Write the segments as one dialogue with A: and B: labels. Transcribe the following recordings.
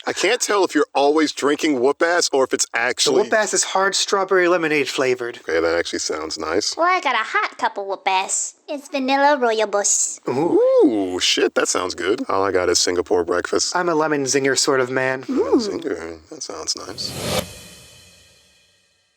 A: I can't tell if you're always drinking whoop-ass or if it's actually...
B: The whoop-ass is hard strawberry lemonade flavored.
A: Okay, that actually sounds nice.
C: Well, I got a hot cup of whoop-ass. It's vanilla rooibos.
A: Ooh, shit, that sounds good. All I got is Singapore breakfast.
B: I'm a lemon zinger sort of man.
A: Lemon zinger, that sounds nice.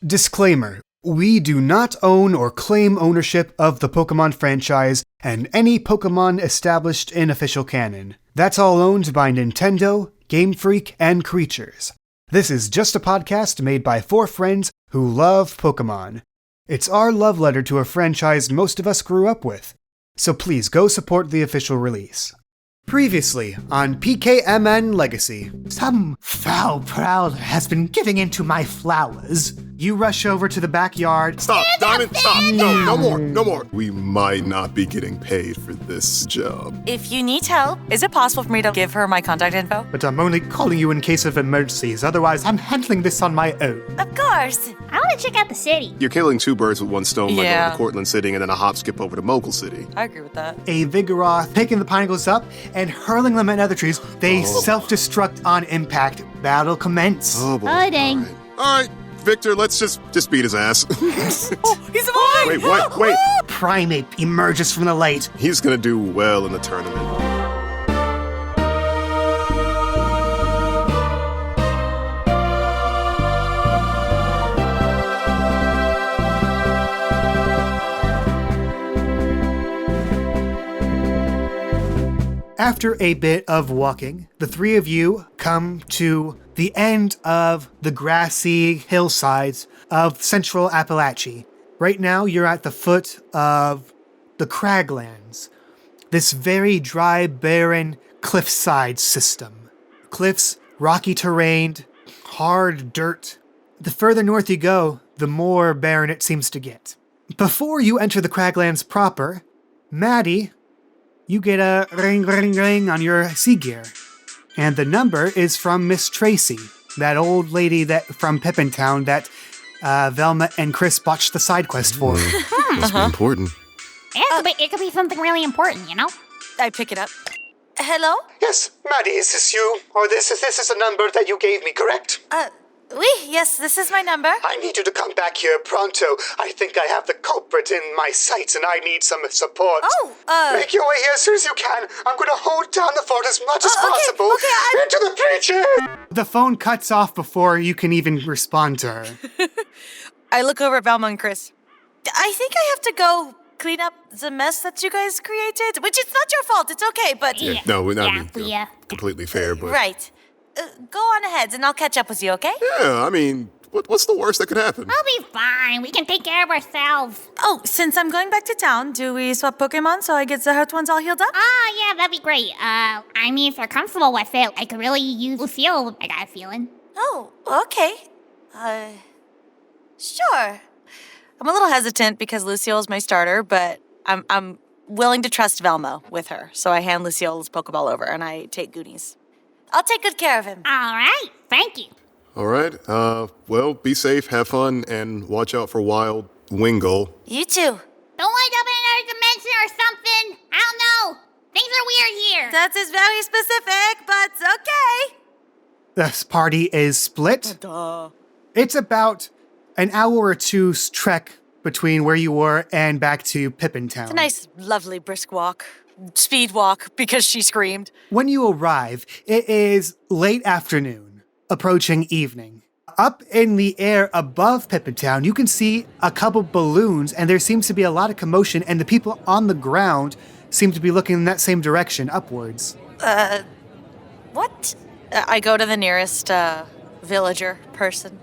D: Disclaimer. We do not own or claim ownership of the Pokemon franchise and any Pokemon established in official canon. That's all owned by Nintendo, Game Freak, and Creatures. This is just a podcast made by 4 friends who love Pokemon. It's our love letter to a franchise most of us grew up with, so please go support the official release. Previously on PKMN Legacy.
E: Some foul prowler has been getting into my flowers.
D: You rush over to the backyard.
A: Stop, Diamond, stop. No more. We might not be getting paid for this job.
F: If you need help, is it possible for me to give her my contact info?
E: But I'm only calling you in case of emergencies. Otherwise, I'm handling this on my own.
F: Of course.
C: I want to check out the city.
A: You're killing 2 birds with 1 stone by going
F: Yeah.
A: to Cortland City and then a hop skip over to Mogul City.
F: I agree with that.
D: A Vigoroth picking the pinnacles up and hurling them at other trees. They self-destruct on impact. Battle commence.
A: Oh, boy.
C: Oh, dang.
A: All right, Victor, let's just beat his ass.
F: Oh, he's evolving!
A: Wait.
D: Primeape emerges from the light.
A: He's gonna do well in the tournament.
D: After a bit of walking, the 3 of you come to the end of the grassy hillsides of central Appalachia. Right now, you're at the foot of the Craglands, this very dry, barren cliffside system. Cliffs, rocky terrain, hard dirt. The further north you go, the more barren it seems to get. Before you enter the Craglands proper, Madi, you get a ring on your sea gear. And the number is from Miss Tracy, that old lady that from Pippin Town that Velma and Chris botched the side quest for.
A: Must be important.
C: It could be something really important, you know?
F: I pick it up. Hello?
B: Yes, Maddie, is this you? Or this is a number that you gave me, correct?
F: Yes, this is my number.
B: I need you to come back here pronto. I think I have the culprit in my sights and I need some support. Make your way here as soon as you can. I'm going to hold down the fort as much as possible. Into the breaches!
D: The phone cuts off before you can even respond to her.
F: I look over at Velma and Chris. I think I have to go clean up the mess that you guys created, which it's not your fault, it's okay, but...
C: Yeah.
A: No, we're not
C: Yeah.
A: completely fair, but...
F: Right. Go on ahead, and I'll catch up with you, okay?
A: Yeah, I mean, what's the worst that could happen?
C: We'll be fine. We can take care of ourselves.
F: Oh, since I'm going back to town, do we swap Pokemon so I get the hurt ones all healed up?
C: Yeah, that'd be great. I mean, if you're comfortable with it, I could really use Lucille, I got a feeling.
F: Oh, okay. Sure. I'm a little hesitant because Lucille's my starter, but I'm willing to trust Velma with her. So I hand Lucille's Pokeball over, and I take Goonies. I'll take good care of him.
C: All right. Thank you.
A: All right, well, be safe, have fun, and watch out for Wild Wingull.
F: You too.
C: Don't wind up in another dimension or something. I don't know. Things are weird here.
F: That is very specific, but okay.
D: This party is split. It's about an hour or two's trek between where you were and back to Pippin Town.
F: It's a nice, lovely, brisk walk. Speed walk, because she screamed.
D: When you arrive, it is late afternoon, approaching evening. Up in the air above Pippin Town, you can see a couple balloons, and there seems to be a lot of commotion, and the people on the ground seem to be looking in that same direction, upwards.
F: What? I go to the nearest, villager person.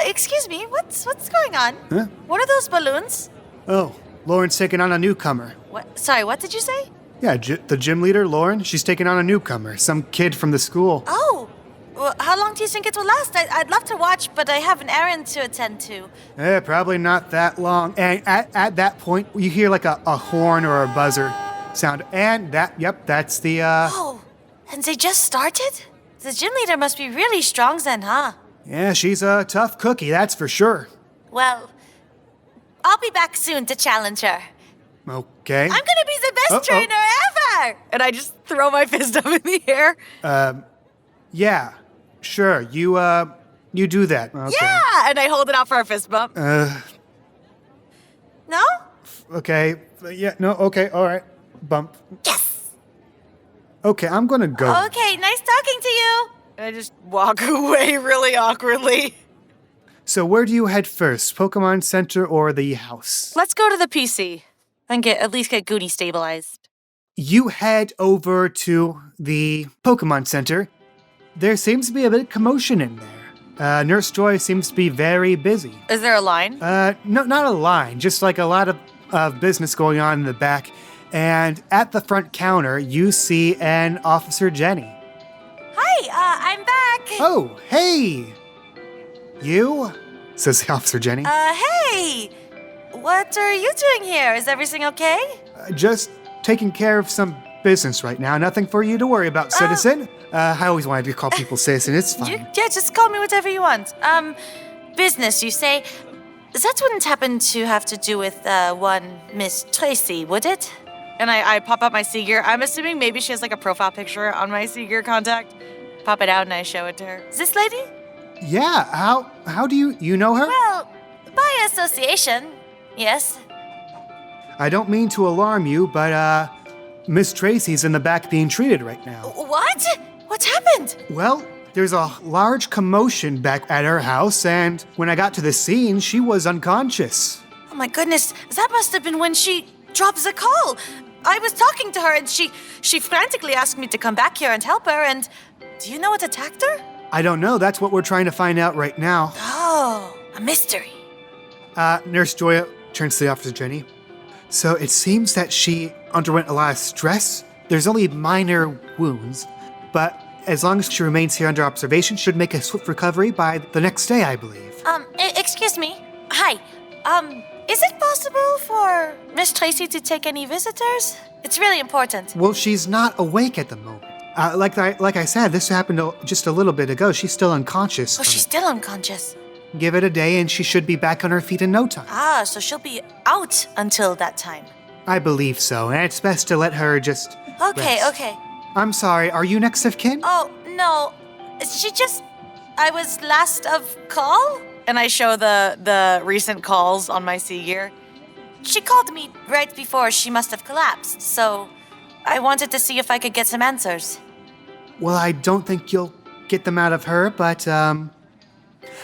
F: Excuse me, what's going on?
D: Huh?
F: What are those balloons?
D: Oh, Lauren's taking on a newcomer.
F: What? Sorry, what did you say?
D: Yeah, the gym leader, Lauren, she's taking on a newcomer, some kid from the school.
F: Oh, well, how long do you think it will last? I'd love to watch, but I have an errand to attend to.
D: Probably not that long. And at that point, you hear like a horn or a buzzer sound. And that's the,
F: Oh, and they just started? The gym leader must be really strong then, huh?
D: Yeah, she's a tough cookie, that's for sure.
F: Well, I'll be back soon to challenge her.
D: Okay.
F: I'm gonna be the best trainer ever! And I just throw my fist up in the air.
D: Yeah. Sure, you do that. Okay.
F: Yeah! And I hold it out for a fist bump. No?
D: Okay. Yeah, no, okay, all right. Bump.
F: Yes!
D: Okay, I'm gonna go.
F: Okay, nice talking to you. And I just walk away really awkwardly.
D: So where do you head first? Pokemon Center or the house?
F: Let's go to the PC and at least get Goody stabilized.
D: You head over to the Pokemon Center. There seems to be a bit of commotion in there. Nurse Joy seems to be very busy.
F: Is there a line?
D: No, not a line, just like a lot of business going on in the back. And at the front counter, you see an Officer Jenny.
F: Hi, I'm back.
D: Oh, hey! You? Says the Officer Jenny.
F: Hey! What are you doing here? Is everything okay?
D: Just taking care of some business right now. Nothing for you to worry about, citizen. I always wanted to call people citizen. It's fine.
F: Yeah, just call me whatever you want. Business, you say? That wouldn't happen to have to do with, one Miss Tracy, would it? And I pop out my Seeger. I'm assuming maybe she has, like, a profile picture on my Seeger contact. Pop it out and I show it to her. Is this lady?
D: Yeah, how do you know her?
F: Well, by association, yes.
D: I don't mean to alarm you, but, Miss Tracy's in the back being treated right now.
F: What? What's happened?
D: Well, there's a large commotion back at her house, and when I got to the scene, she was unconscious.
F: Oh my goodness, that must have been when she dropped the call. I was talking to her and she frantically asked me to come back here and help her, and do you know what attacked her?
D: I don't know, that's what we're trying to find out right now.
F: Oh, a mystery.
D: Nurse Joy turns to the Officer Jenny. So it seems that she underwent a lot of stress. There's only minor wounds, but as long as she remains here under observation, should make a swift recovery by the next day, I believe.
F: Excuse me. Hi. Is it possible for Miss Tracy to take any visitors? It's really important.
D: Well, she's not awake at the moment. Like I said, this happened just a little bit ago. She's still unconscious.
F: Oh, she's still unconscious.
D: Give it a day and she should be back on her feet in no time.
F: Ah, so she'll be out until that time.
D: I believe so, and it's best to let her just rest.
F: Okay.
D: I'm sorry, are you next of kin?
F: Oh, no. I was last of call? And I show the recent calls on my Seeger. She called me right before she must have collapsed, so I wanted to see if I could get some answers.
D: Well, I don't think you'll get them out of her, but,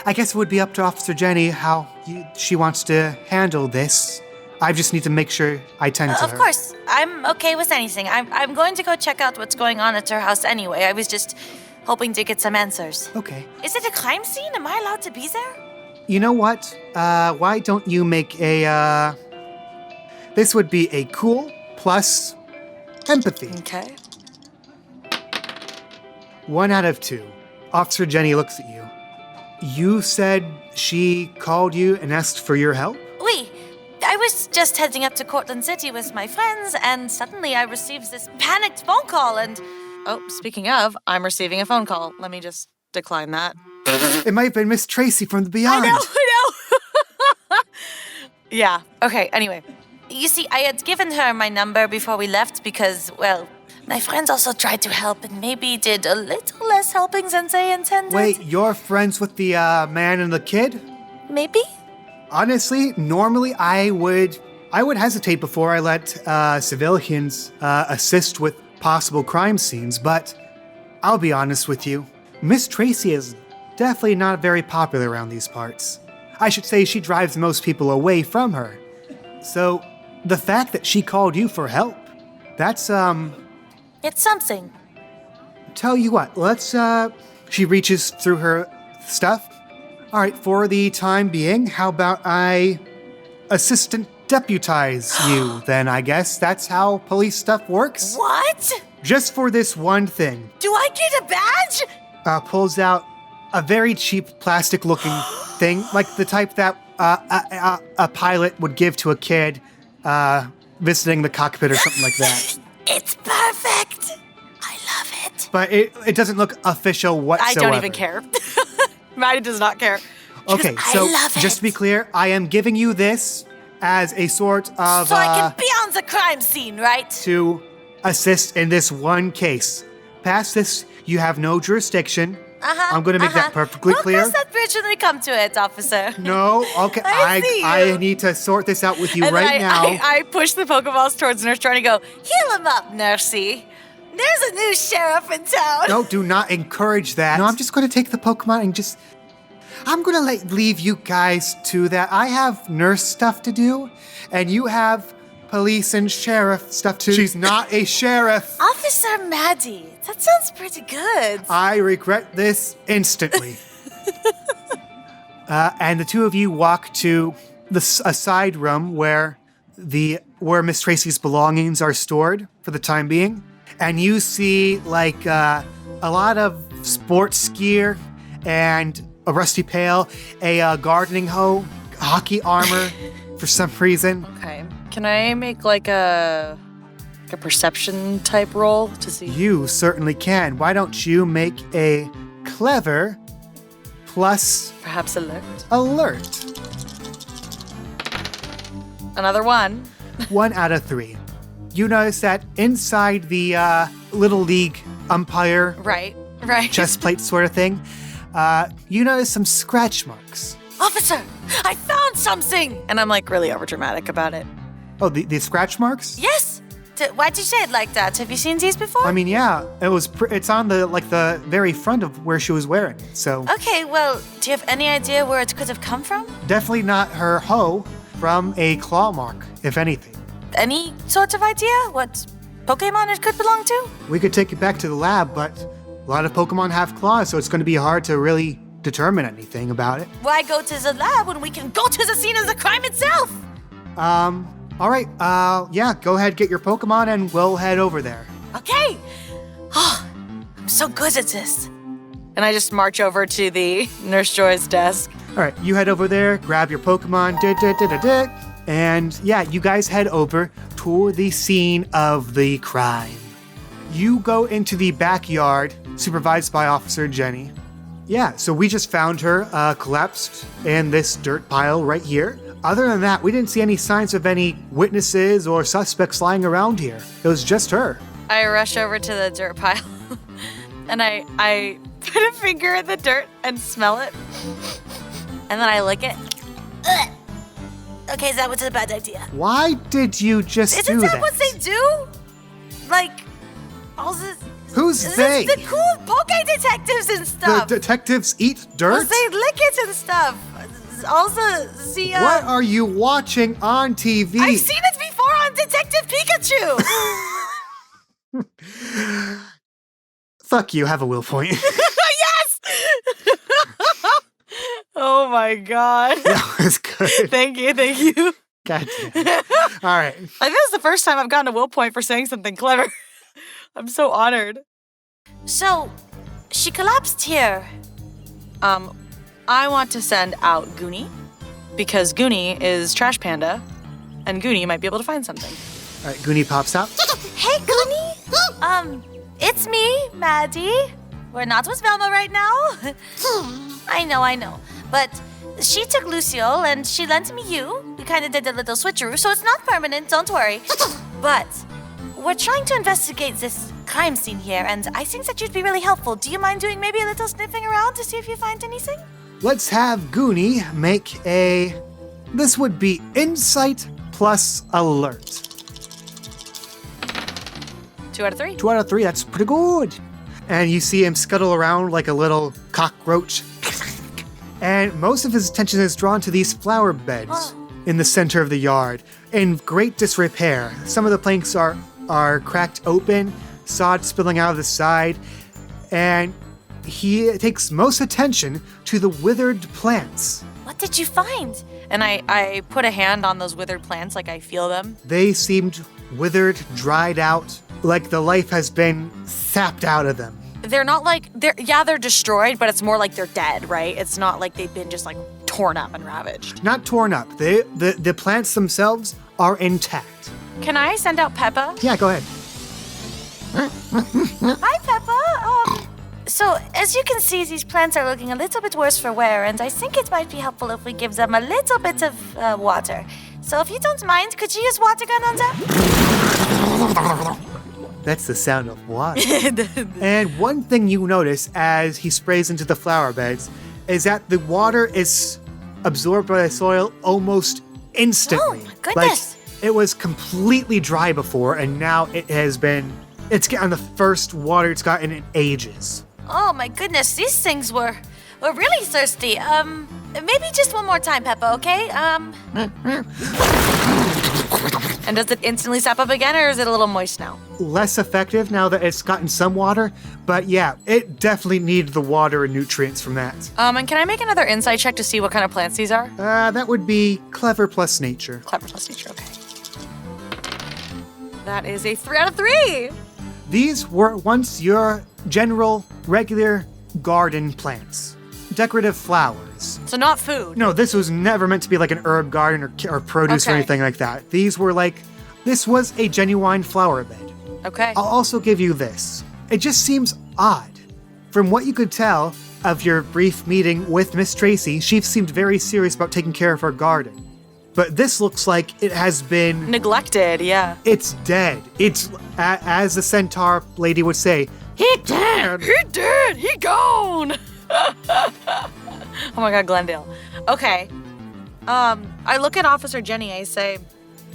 D: I guess it would be up to Officer Jenny how she wants to handle this. I just need to make sure I tend to her.
F: Of course. I'm okay with anything. I'm going to go check out what's going on at her house anyway. I was just hoping to get some answers.
D: Okay.
F: Is it a crime scene? Am I allowed to be there?
D: You know what? Why don't you make a, this would be a cool plus empathy.
F: Okay.
D: 1 out of 2. Officer Jenny looks at you. You said she called you and asked for your help?
F: Oui. I was just heading up to Cortland City with my friends, and suddenly I received this panicked phone call, and... Oh, speaking of, I'm receiving a phone call. Let me just decline that.
D: It might have been Miss Tracy from the Beyond.
F: I know. Yeah, okay, anyway. You see, I had given her my number before we left because, well, my friends also tried to help and maybe did a little less helping than they intended.
D: Wait, you're friends with the man and the kid?
F: Maybe?
D: Honestly, normally I would hesitate before I let civilians assist with possible crime scenes, but I'll be honest with you. Miss Tracy is definitely not very popular around these parts. I should say she drives most people away from her. So, the fact that she called you for help, that's,
F: It's something.
D: Tell you what, let's, she reaches through her stuff. All right, for the time being, how about I assistant deputize you then, I guess? That's how police stuff works?
F: What?
D: Just for this one thing.
F: Do I get a badge?
D: Pulls out a very cheap plastic-looking thing, like the type that a pilot would give to a kid visiting the cockpit or something like that.
F: It's perfect. I love it.
D: But it doesn't look official
F: I
D: whatsoever.
F: don't even care. Maddie does not care.
D: Okay,
F: I
D: so
F: love it.
D: just to be clear, I am giving you this as a sort of
F: So I can be on the crime scene, right?
D: to assist in this one case. Past this, you have no jurisdiction. I'm going to make that perfectly
F: We'll
D: clear.
F: cross that bridge when we come to it, officer.
D: No, okay.
F: I see
D: I
F: you.
D: need to sort this out with you
F: And
D: right now.
F: I push the Pokeballs towards Nurse Joy and go, heal him up, Nursey. There's a new sheriff in town.
D: No, do not encourage that. No, I'm just going to take the Pokemon and just... I'm going to leave you guys to that. I have nurse stuff to do, and you have police and sheriff stuff to do. She's not a sheriff.
F: Officer Madi. That sounds pretty good.
D: I regret this instantly. And the two of you walk to a side room where Miss Tracy's belongings are stored for the time being. And you see like a lot of sports gear and a rusty pail, a gardening hoe, hockey armor for some reason.
F: Okay. Can I make like a perception type roll to see?
D: You certainly can. Why don't you make a clever plus
F: Perhaps alert.
D: alert?
F: Another one.
D: 1 out of 3. You notice that inside the Little League umpire
F: Right.
D: chest plate sort of thing, you notice some scratch marks.
F: Officer, I found something! And I'm like really overdramatic about it.
D: Oh, the scratch marks?
F: Yes! Why'd you say it like that? Have you seen these before?
D: I mean, yeah, it's on the very front of where she was wearing it. So
F: Okay, well, do you have any idea where it could have come from?
D: definitely not her hoe from a claw mark, if anything.
F: Any sort of idea what Pokemon it could belong to?
D: We could take it back to the lab, but a lot of Pokemon have claws, so it's going to be hard to really determine anything about it.
F: Why go to the lab when we can go to the scene of the crime itself?
D: All right, yeah, go ahead, get your Pokemon, and we'll head over there.
F: Okay. Oh, I'm so good at this. And I just march over to the Nurse Joy's desk.
D: All right, you head over there, grab your Pokemon, and yeah, you guys head over to the scene of the crime. You go into the backyard, supervised by Officer Jenny. Yeah, so we just found her collapsed in this dirt pile right here. Other than that, we didn't see any signs of any witnesses or suspects lying around here. It was just her.
F: I rush over to the dirt pile and I put a finger in the dirt and smell it. And then I lick it. Ugh. Okay, that was a bad idea.
D: Why did you just
F: Isn't
D: do
F: that
D: that?
F: what they do? Like, all the...
D: Who's
F: This
D: they?
F: is the cool Poke detectives and
D: The
F: stuff.
D: detectives eat
F: Well,
D: dirt?
F: they lick it and stuff. Also, see,
D: What are you watching on TV?
F: I've seen it before on Detective Pikachu.
D: Fuck you, have a will point.
F: Yes! Oh my god.
D: That was good.
F: Thank you.
D: God damn. All right.
F: I think it's the first time I've gotten a will point for saying something clever. I'm so honored. So, she collapsed here. I want to send out Goonie, because Goonie is Trash Panda, and Goonie might be able to find something.
D: All right, Goonie pops out.
F: Hey, Goonie! It's me, Maddie. We're not with Velma right now. I know. But she took Lucille, and she lent me you. We kind of did a little switcheroo, so it's not permanent, don't worry. But we're trying to investigate this crime scene here, and I think that you'd be really helpful. Do you mind doing maybe a little sniffing around to see if you find anything?
D: Let's have Goonie make a... This would be Insight plus Alert.
F: 2 out of 3.
D: 2 out of 3, that's pretty good. And you see him scuttle around like a little cockroach. And most of his attention is drawn to these flower beds in the center of the yard, in great disrepair. Some of the planks are cracked open, sod spilling out of the side, and he takes most attention to the withered plants.
F: What did you find? And I put a hand on those withered plants, like I feel them.
D: They seemed withered, dried out, like the life has been sapped out of them.
F: They're not like, they're destroyed, but it's more like they're dead, right? It's not like they've been just like torn up and ravaged.
D: Not torn up. The plants themselves are intact.
F: Can I send out Peppa?
D: Yeah, go ahead.
F: Hi, Peppa. So, as you can see, these plants are looking a little bit worse for wear, and I think it might be helpful if we give them a little bit of water. So, if you don't mind, could you use water gun on them?
D: That's the sound of water. And one thing you notice as he sprays into the flower beds is that the water is absorbed by the soil almost instantly.
F: Oh, my goodness.
D: Like, it was completely dry before, and now it's getting the first water it's gotten in ages.
F: Oh my goodness, these things were really thirsty. Maybe just one more time, Peppa, okay? And does it instantly sap up again, or is it a little moist now?
D: Less effective now that it's gotten some water, but yeah, it definitely needed the water and nutrients from that.
F: And can I make another insight check to see what kind of plants these are?
D: That would be clever plus nature.
F: Clever plus nature, okay. That is a 3 out of 3!
D: These were once your general, regular garden plants. Decorative flowers.
F: So not food.
D: No, this was never meant to be like an herb garden or produce or
F: Okay.
D: anything like that. This was a genuine flower bed.
F: Okay.
D: I'll also give you this. It just seems odd. From what you could tell of your brief meeting with Miss Tracy, she seemed very serious about taking care of her garden. But this looks like it has been...
F: Neglected, yeah.
D: It's dead. It's, as the centaur lady would say, he dead.
F: He did! He gone! Oh my god, Glendale. Okay. I look at Officer Jenny, I say,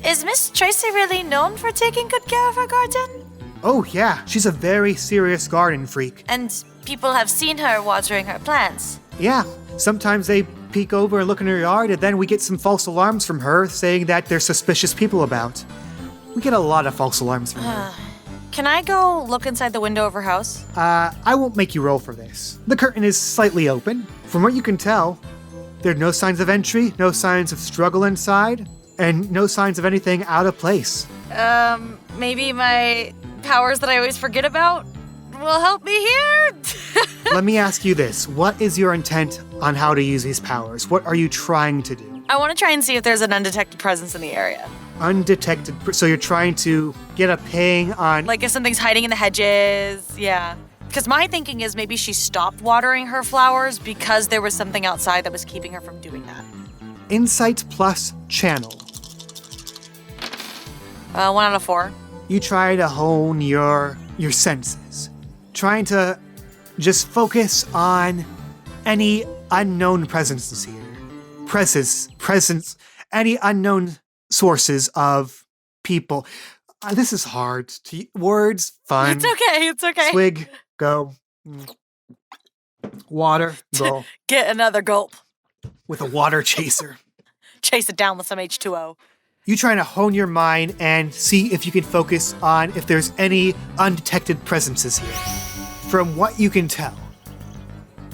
F: is Miss Tracy really known for taking good care of her garden?
D: Oh yeah, she's a very serious garden freak.
F: And people have seen her watering her plants.
D: Yeah, sometimes they peek over and look in her yard, and then we get some false alarms from her saying that there's suspicious people about. We get a lot of false alarms from her.
F: Can I go look inside the window of her house?
D: I won't make you roll for this. The curtain is slightly open. From what you can tell, there are no signs of entry, no signs of struggle inside, and no signs of anything out of place.
F: Maybe my powers that I always forget about will help me here?
D: Let me ask you this. What is your intent on how to use these powers? What are you trying to do?
F: I want to try and see if there's an undetected presence in the area.
D: Undetected. So you're trying to get a ping on...
F: Like if something's hiding in the hedges, yeah. Because my thinking is maybe she stopped watering her flowers because there was something outside that was keeping her from doing that.
D: Insight plus channel.
F: 1 out of 4.
D: You try to hone your senses. Trying to just focus on any unknown presences here. Presence, any unknown sources of people. This is hard. Words, fun.
F: It's okay.
D: Swig, go. Water, go.
F: Get another gulp.
D: With a water chaser.
F: Chase it down with some H2O.
D: You trying to hone your mind and see if you can focus on if there's any undetected presences here. From what you can tell,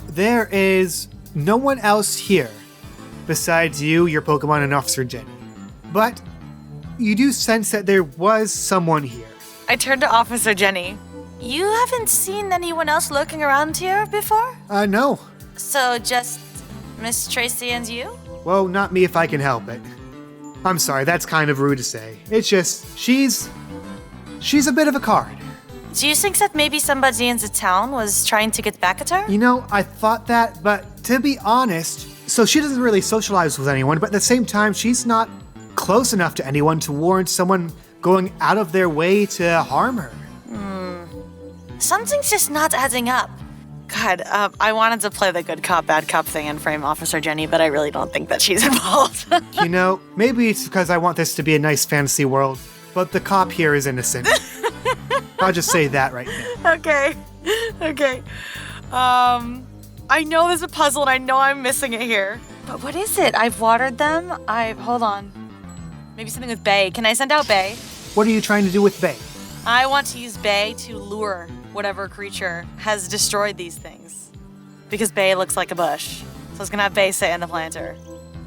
D: there is no one else here besides you, your Pokemon, and Officer Jenny. But you do sense that there was someone here.
F: I turn to Officer Jenny. You haven't seen anyone else lurking around here before?
D: No.
F: So just Miss Tracy and you?
D: Well, not me if I can help it. I'm sorry, that's kind of rude to say. It's just, she's a bit of a card.
F: Do you think that maybe somebody in the town was trying to get back at her?
D: You know, I thought that, but to be honest, so she doesn't really socialize with anyone, but at the same time, she's not close enough to anyone to warrant someone going out of their way to harm her.
F: Something's just not adding up. God, I wanted to play the good cop, bad cop thing and frame Officer Jenny, but I really don't think that she's involved.
D: You know, maybe it's because I want this to be a nice fantasy world, but the cop here is innocent. I'll just say that right now.
F: Okay. I know there's a puzzle and I know I'm missing it here. But what is it? I've watered them. Hold on. Maybe something with Bay. Can I send out Bay?
D: What are you trying to do with Bay?
F: I want to use Bay to lure whatever creature has destroyed these things. Because Bay looks like a bush. So I was gonna have Bay sit in the planter.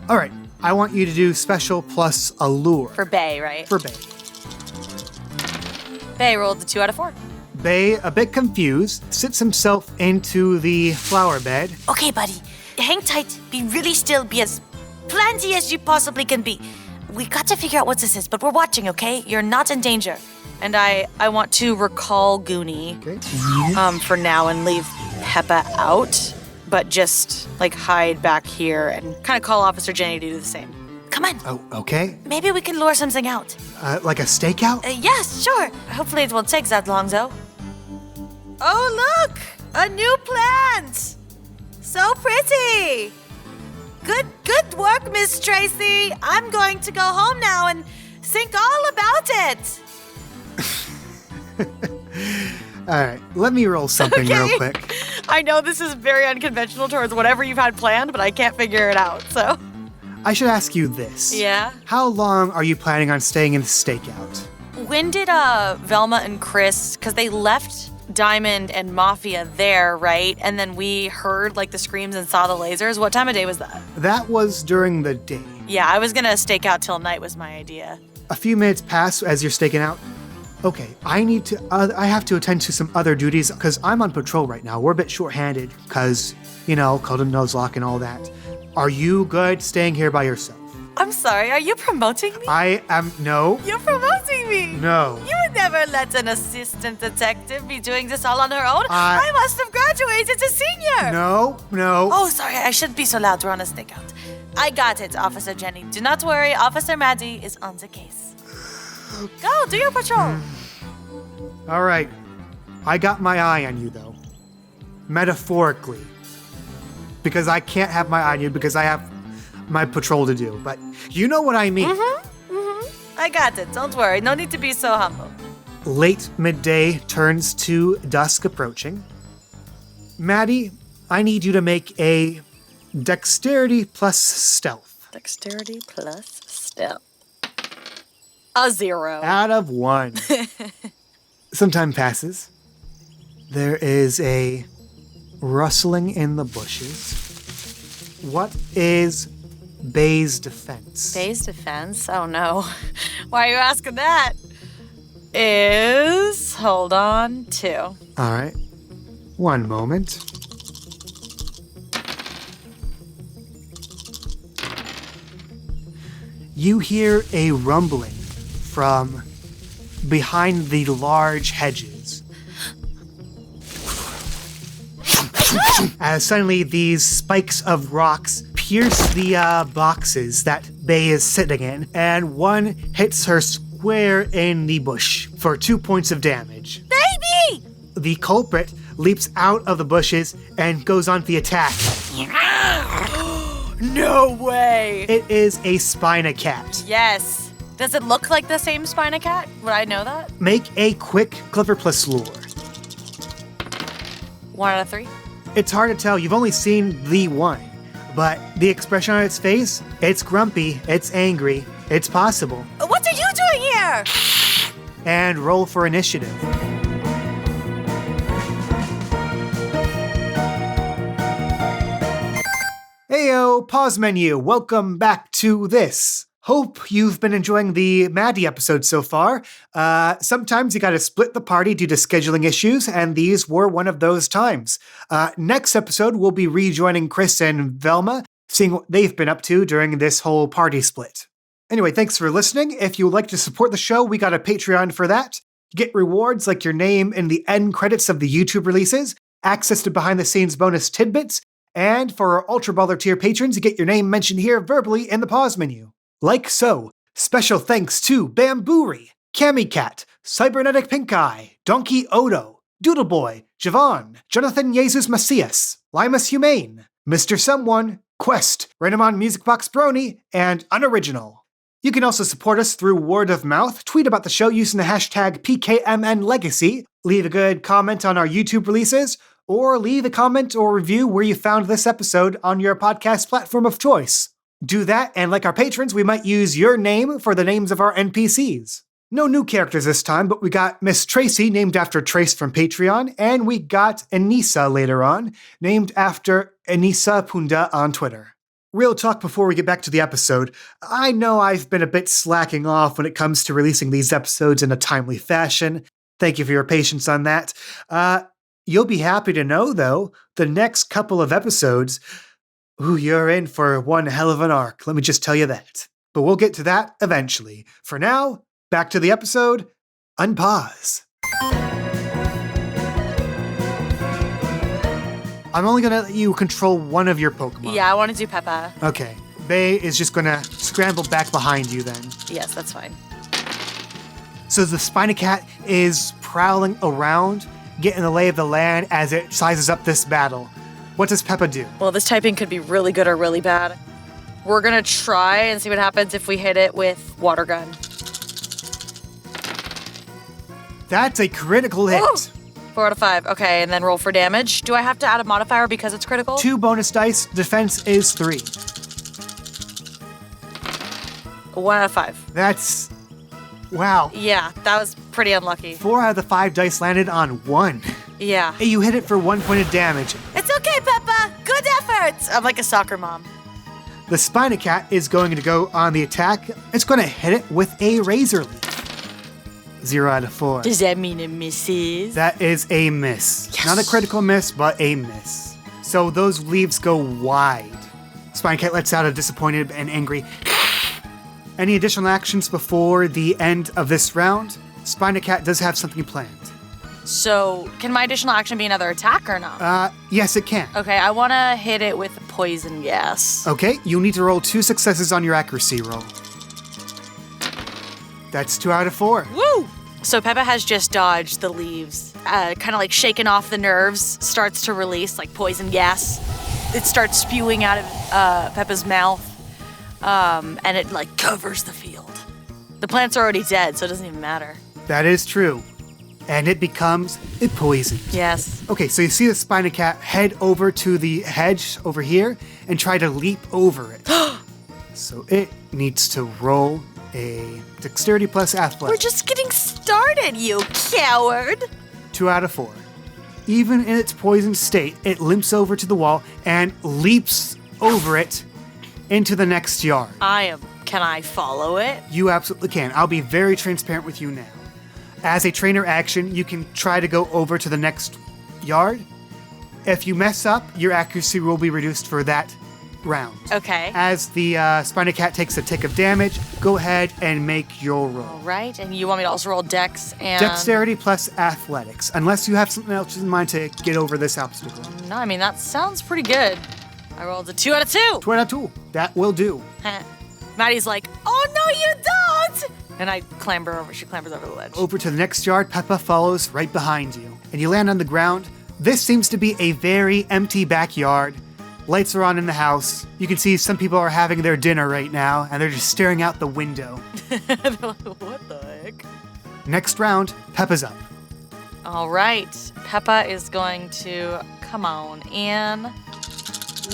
D: All right, I want you to do special plus allure.
F: For Bay, right?
D: For Bay.
F: Bay rolled the 2 out of 4.
D: Bay, a bit confused, sits himself into the flower bed.
F: Okay, buddy. Hang tight. Be really still. Be as planty as you possibly can be. We got to figure out what this is, but we're watching, okay? You're not in danger. And I want to recall Goonie for now and leave Peppa out, but just like hide back here and kind of call Officer Jenny to do the same. Come on.
D: Oh, okay.
F: Maybe we can lure something out.
D: Like a stakeout?
F: Yes, sure. Hopefully it won't take that long, though. Oh, look! A new plant! So pretty! Good work, Miss Tracy. I'm going to go home now and think all about it.
D: All right, let me roll something real quick.
F: I know this is very unconventional towards whatever you've had planned, but I can't figure it out, so.
D: I should ask you this.
F: Yeah?
D: How long are you planning on staying in the stakeout?
F: When did Velma and Chris, because they left Diamond and Mafia there, right? And then we heard like the screams and saw the lasers. What time of day was that?
D: That was during the day.
F: Yeah, I was gonna stake out till night was my idea.
D: A few minutes pass as you're staking out. Okay, I have to attend to some other duties because I'm on patrol right now. We're a bit short-handed because, code and Nuzlocke and all that. Are you good staying here by yourself?
F: I'm sorry, are you promoting me?
D: I am, no.
F: You're promoting me!
D: No.
F: You would never let an assistant detective be doing this all on her own.
D: I
F: must have graduated to senior!
D: No.
F: Oh, sorry, I shouldn't be so loud. We're on a stakeout. I got it, Officer Jenny. Do not worry, Officer Madi is on the case. Go, do your patrol.
D: All right. I got my eye on you, though. Metaphorically. Because I can't have my eye on you because I have my patrol to do. But you know what I mean.
F: I got it. Don't worry. No need to be so humble.
D: Late midday turns to dusk approaching. Maddie, I need you to make a dexterity plus stealth.
F: Dexterity plus stealth. A 0.
D: Out of 1. Some time passes. There is a rustling in the bushes. What is Bay's defense?
F: Bay's defense? Oh no. Why are you asking that? Is, hold on, 2.
D: All right. One moment. You hear a rumbling from behind the large hedges. As suddenly these spikes of rocks pierce the boxes that Bay is sitting in, and one hits her square in the bush for 2 points of damage.
F: Baby!
D: The culprit leaps out of the bushes and goes on the attack.
F: No way!
D: It is a Spinacat.
F: Yes. Does it look like the same Spinacat? Would I know that?
D: Make a quick Clever plus Lore.
F: 1 out of 3.
D: It's hard to tell, you've only seen the one, but the expression on its face, it's grumpy, it's angry, it's possible.
F: What are you doing here?
D: And roll for initiative. Heyo, pause menu, welcome back to this. Hope you've been enjoying the Maddie episode so far. Sometimes you gotta split the party due to scheduling issues, and these were one of those times. Next episode, we'll be rejoining Chris and Velma, seeing what they've been up to during this whole party split. Anyway, thanks for listening. If you would like to support the show, we got a Patreon for that. You get rewards like your name in the end credits of the YouTube releases, access to behind-the-scenes bonus tidbits, and for our Ultra Baller tier patrons, you get your name mentioned here verbally in the pause menu. Like so, special thanks to Bamboori, Camicat, Cybernetic Pink Eye, Donkey Odo, Doodle Boy, Javon, Jonathan Jesus Macias, Limus Humane, Mr. Someone, Quest, Renamon Music Box Brony, and Unoriginal. You can also support us through word of mouth, tweet about the show using the hashtag PKMN leave a good comment on our YouTube releases, or leave a comment or review where you found this episode on your podcast platform of choice. Do that, and like our patrons, we might use your name for the names of our NPCs. No new characters this time, but we got Miss Tracy, named after Trace from Patreon, and we got Anissa later on, named after Anissa Punda on Twitter. Real talk before we get back to the episode. I know I've been a bit slacking off when it comes to releasing these episodes in a timely fashion. Thank you for your patience on that. You'll be happy to know, though, the next couple of episodes, you're in for one hell of an arc, let me just tell you that. But we'll get to that eventually. For now, back to the episode, unpause. I'm only gonna let you control one of your Pokemon.
F: Yeah, I want to do Peppa.
D: Okay. Bay is just gonna scramble back behind you then.
F: Yes, that's fine.
D: So the Spina Cat is prowling around, getting the lay of the land as it sizes up this battle. What does Peppa do?
F: Well, this typing could be really good or really bad. We're gonna try and see what happens if we hit it with water gun.
D: That's a critical hit.
F: Ooh. 4 out of 5. Okay, and then roll for damage. Do I have to add a modifier because it's critical?
D: 2 bonus dice, defense is 3.
F: 1 out of 5.
D: That's... wow.
F: Yeah, that was pretty unlucky.
D: 4 out of the 5 dice landed on 1.
F: Yeah.
D: Hey, you hit it for 1 point of damage.
F: It's okay, Peppa. Good effort. I'm like a soccer mom.
D: The Spina Cat is going to go on the attack. It's going to hit it with a razor leaf. 0 out of 4.
F: Does that mean it misses?
D: That is a miss.
F: Yes.
D: Not a critical miss, but a miss. So those leaves go wide. Spina Cat lets out a disappointed and angry. Any additional actions before the end of this round? Spina Cat does have something planned.
F: So, can my additional action be another attack or not?
D: Yes, it can.
F: Okay, I want to hit it with poison gas.
D: Okay, you'll need to roll 2 successes on your accuracy roll. That's 2 out of 4.
F: Woo! So Peppa has just dodged the leaves, kind of like shaken off the nerves, starts to release like poison gas. It starts spewing out of Peppa's mouth, and it like covers the field. The plant's are already dead, so it doesn't even matter.
D: That is true. And it becomes a poison.
F: Yes.
D: Okay, so you see the Spina Cat head over to the hedge over here and try to leap over it. So it needs to roll a dexterity plus athletics.
F: We're just getting started, you coward.
D: 2 out of 4. Even in its poisoned state, it limps over to the wall and leaps over it into the next yard.
F: Can I follow it?
D: You absolutely can. I'll be very transparent with you now. As a trainer action, you can try to go over to the next yard. If you mess up, your accuracy will be reduced for that round.
F: Okay.
D: As the Spina Cat takes a tick of damage, go ahead and make your roll.
F: All right, and you want me to also roll dex and...
D: Dexterity plus athletics, unless you have something else in mind to get over this obstacle.
F: No, I mean, that sounds pretty good. I rolled a 2 out of 2.
D: 2 out of 2. That will do.
F: Maddie's like, oh, no, you don't! And I clamber over. She clambers over the ledge.
D: Over to the next yard, Peppa follows right behind you. And you land on the ground. This seems to be a very empty backyard. Lights are on in the house. You can see some people are having their dinner right now, and they're just staring out the window.
F: They're like, what the heck?
D: Next round, Peppa's up.
F: All right. Peppa is going to come on in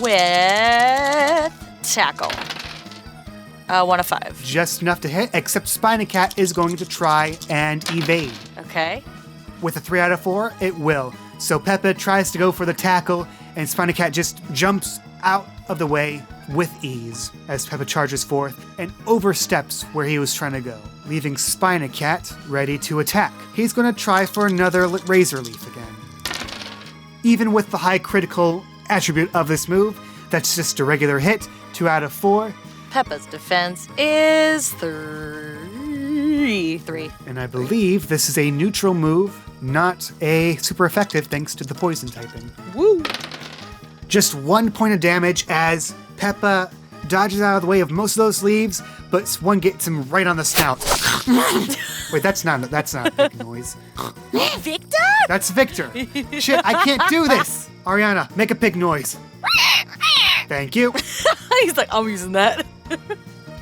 F: with tackle. 1 of 5.
D: Just enough to hit, except Spina Cat is going to try and evade.
F: Okay.
D: With a 3 out of 4, it will. So Peppa tries to go for the tackle, and Spina Cat just jumps out of the way with ease as Peppa charges forth and oversteps where he was trying to go, leaving Spina Cat ready to attack. He's going to try for another razor leaf again. Even with the high critical attribute of this move, that's just a regular hit, 2 out of 4.
F: Peppa's defense is 3.
D: And I believe this is a neutral move, not a super effective thanks to the poison typing.
F: Woo!
D: Just 1 point of damage as Peppa dodges out of the way of most of those leaves, but one gets him right on the snout. Wait, that's not a big noise.
F: Victor?
D: That's Victor. Shit, I can't do this. Ariana, make a pig noise. Thank you.
F: He's like, I'm using that.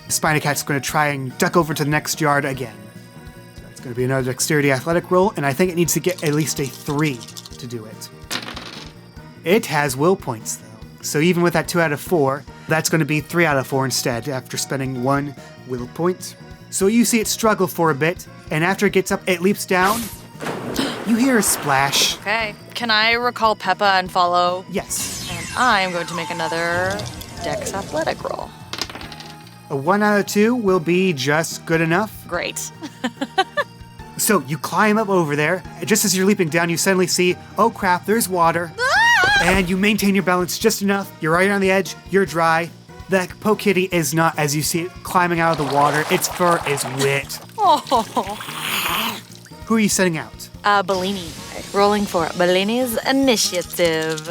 D: Spina Cat's going to try and duck over to the next yard again. So it's going to be another dexterity athletic roll, and I think it needs to get at least a 3 to do it. It has will points, though. So even with that 2 out of 4, that's going to be 3 out of 4 instead after spending 1 will point. So you see it struggle for a bit, and after it gets up, it leaps down. You hear a splash.
F: Okay. Can I recall Peppa and follow?
D: Yes.
F: And I'm going to make another dex athletic roll.
D: A 1 out of 2 will be just good enough.
F: Great.
D: So you climb up over there, and just as you're leaping down, you suddenly see, oh crap, there's water. And you maintain your balance just enough. You're right on the edge, you're dry. The poke kitty is not, as you see it climbing out of the water. Its fur is wet.
F: Oh.
D: Who are you setting out?
F: Bellini. Rolling for Bellini's initiative.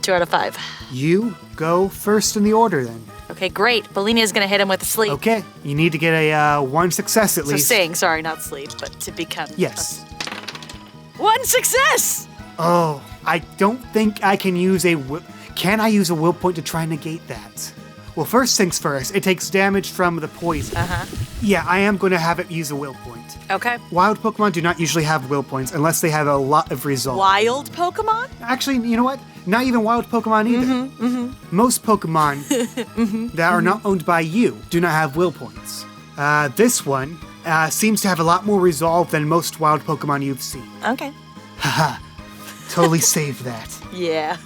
F: 2 out of 5.
D: You go first in the order then.
F: Okay, great. Bellini is going to hit him with a sleep.
D: Okay, you need to get a 1 success at
F: So
D: least.
F: sing, sorry, not sleep, but to become.
D: Yes.
F: 1 success!
D: Oh, I don't think I can use Can I use a will point to try and negate that? Well, first things first, it takes damage from the poison. Yeah, I am going to have it use a will point.
F: Okay.
D: Wild Pokemon do not usually have will points unless they have a lot of resolve.
F: Wild Pokemon?
D: Actually, you know what? Not even wild Pokemon either. Most Pokemon that are not owned by you do not have will points. This one seems to have a lot more resolve than most wild Pokemon you've seen.
F: Okay.
D: Haha, totally saved that.
F: Yeah.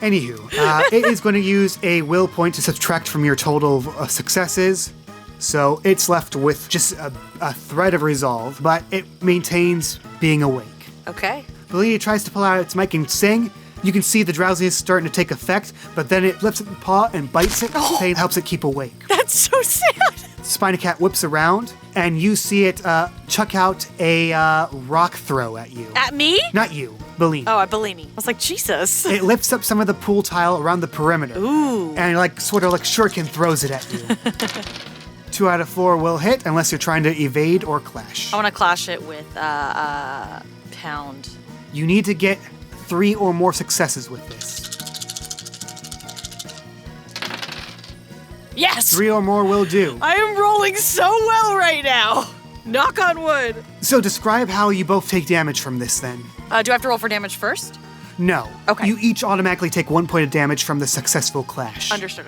D: Anywho, it is going to use a will point to subtract from your total of successes. So it's left with just a thread of resolve, but it maintains being awake.
F: Okay.
D: Bellini tries to pull out its mic and sing. You can see the drowsiness starting to take effect, but then it lifts up the paw and bites it. Pain helps it keep awake.
F: That's so sad.
D: Spinacat whips around, and you see it chuck out a rock throw at you.
F: At me?
D: Not you, Bellini.
F: Oh, at Bellini. I was like, Jesus.
D: It lifts up some of the pool tile around the perimeter.
F: Ooh.
D: And sort of like shuriken throws it at you. 2 out of 4 will hit unless you're trying to evade or clash.
F: I want to clash it with Pound.
D: You need to get 3 or more successes with this.
F: Yes!
D: 3 or more will do.
F: I am rolling so well right now. Knock on wood.
D: So describe how you both take damage from this then.
F: Do I have to roll for damage first?
D: No.
F: Okay.
D: You each automatically take 1 point of damage from the successful clash.
F: Understood.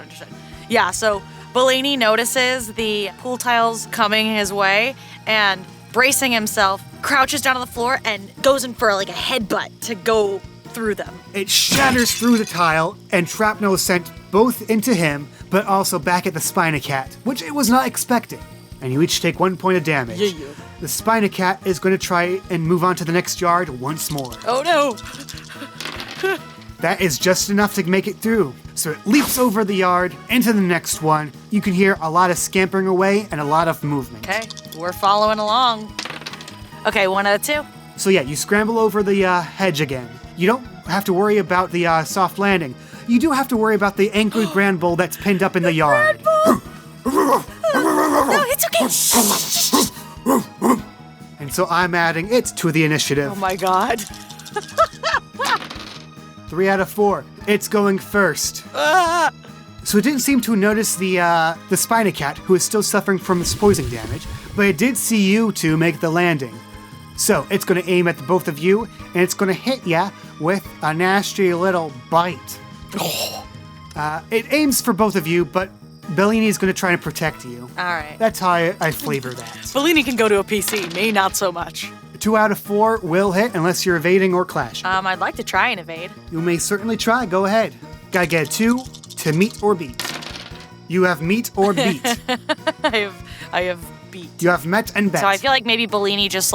F: Yeah, so Bellini notices the pool tiles coming his way and bracing himself, crouches down on the floor and goes in for like a headbutt to go through them.
D: It shatters through the tile, and shrapnel is sent both into him, but also back at the Spinacat, which it was not expecting. And you each take 1 point of damage.
F: Yeah.
D: The Spinacat is going to try and move on to the next yard once more.
F: Oh no!
D: That is just enough to make it through. So it leaps over the yard, into the next one. You can hear a lot of scampering away and a lot of movement.
F: Okay, we're following along. Okay, 1 out of 2.
D: So yeah, you scramble over the hedge again. You don't have to worry about the soft landing. You do have to worry about the angry Grand Bull that's pinned up in the yard.
F: No, it's okay.
D: And so I'm adding it to the initiative.
F: Oh my god.
D: 3 out of 4. It's going first. So it didn't seem to notice the Spinacat, who is still suffering from its poison damage, but it did see you two make the landing. So it's going to aim at the both of you, and it's going to hit ya with a nasty little bite. It aims for both of you, but Bellini is going to try and protect you.
F: All right.
D: That's how I flavor that.
F: Bellini can go to a PC, me not so much.
D: 2 out of 4 will hit unless you're evading or clashing.
F: I'd like to try and evade.
D: You may certainly try. Go ahead. Gotta get a 2 to meet or beat. You have meet or beat.
F: I have beat.
D: You have met and bet.
F: So I feel like maybe Bellini just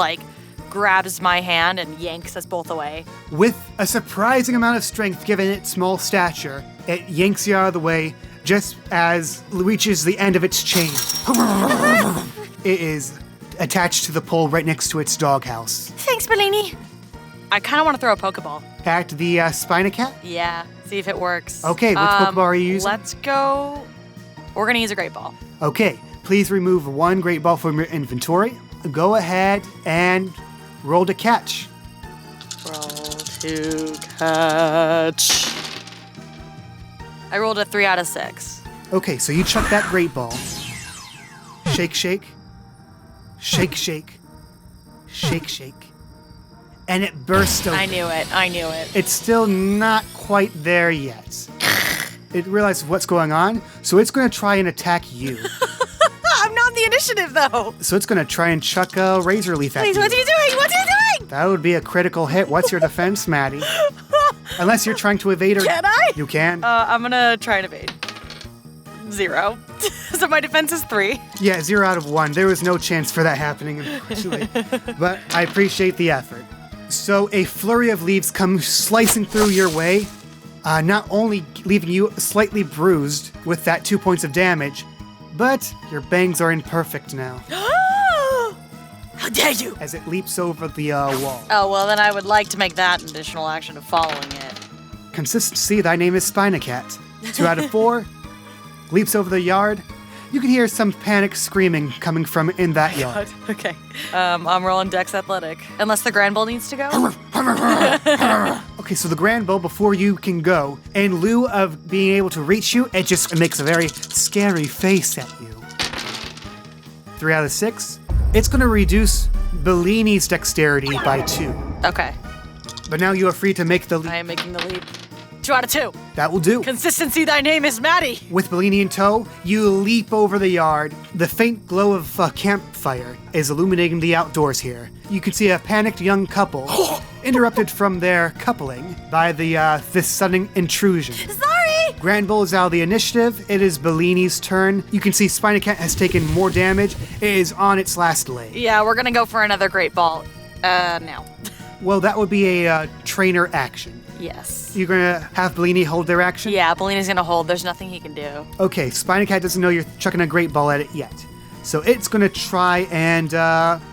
F: grabs my hand and yanks us both away.
D: With a surprising amount of strength given its small stature, it yanks you out of the way just as it reaches the end of its chain. It is attached to the pole right next to its doghouse.
F: Thanks, Bellini. I kind of want to throw a Pokeball.
D: At the Spinacat?
F: Yeah, see if it works.
D: Okay, which Pokeball are you using?
F: Let's go. We're going to use a Great Ball.
D: Okay, please remove 1 Great Ball from your inventory. Go ahead and roll to catch.
F: Roll to catch. I rolled a 3 out of 6.
D: Okay, so you chuck that Great Ball. Shake, shake. Shake, shake. Shake, shake. And it bursts open.
F: I knew it.
D: It's still not quite there yet. It realizes what's going on, so it's going to try and attack you.
F: I'm not in the initiative, though.
D: So it's going to try and chuck a Razor Leaf at
F: Please,
D: you.
F: what's he doing? What's he doing?
D: That would be a critical hit. What's your defense, Maddie? Unless you're trying to evade or...
F: Can I?
D: You can.
F: I'm going to try and evade. 0. So my defense is 3.
D: Yeah, 0 out of 1. There was no chance for that happening, unfortunately. But I appreciate the effort. So a flurry of leaves come slicing through your way, not only leaving you slightly bruised with that 2 points of damage, but your bangs are imperfect now.
F: How dare you!
D: As it leaps over the wall.
F: Oh, well, then I would like to make that an additional action of following it.
D: Consistency, thy name is Spinacat. 2 out of 4. Leaps over the yard. You can hear some panic screaming coming from in that yard.
F: Okay. I'm rolling Dex Athletic. Unless the Grand Bull needs to go.
D: Okay, so the Grand Bull, before you can go, in lieu of being able to reach you, it just makes a very scary face at you. 3 out of 6. It's going to reduce Bellini's dexterity by 2.
F: Okay.
D: But now you are free to make the leap.
F: I am making the leap. 2 out of 2.
D: That will do.
F: Consistency, thy name is Madi.
D: With Bellini in tow, you leap over the yard. The faint glow of a campfire is illuminating the outdoors here. You can see a panicked young couple, interrupted from their coupling by this sudden intrusion.
F: Sorry.
D: Grand Bull is out of the initiative. It is Bellini's turn. You can see Spinacat has taken more damage. It is on its last leg.
F: Yeah, we're gonna go for another Great Ball. Now.
D: Well, that would be a trainer action.
F: Yes.
D: You're gonna have Bellini hold their action?
F: Yeah, Bellini's gonna hold. There's nothing he can do.
D: Okay, Spinacat doesn't know you're chucking a Great Ball at it yet. So it's gonna try and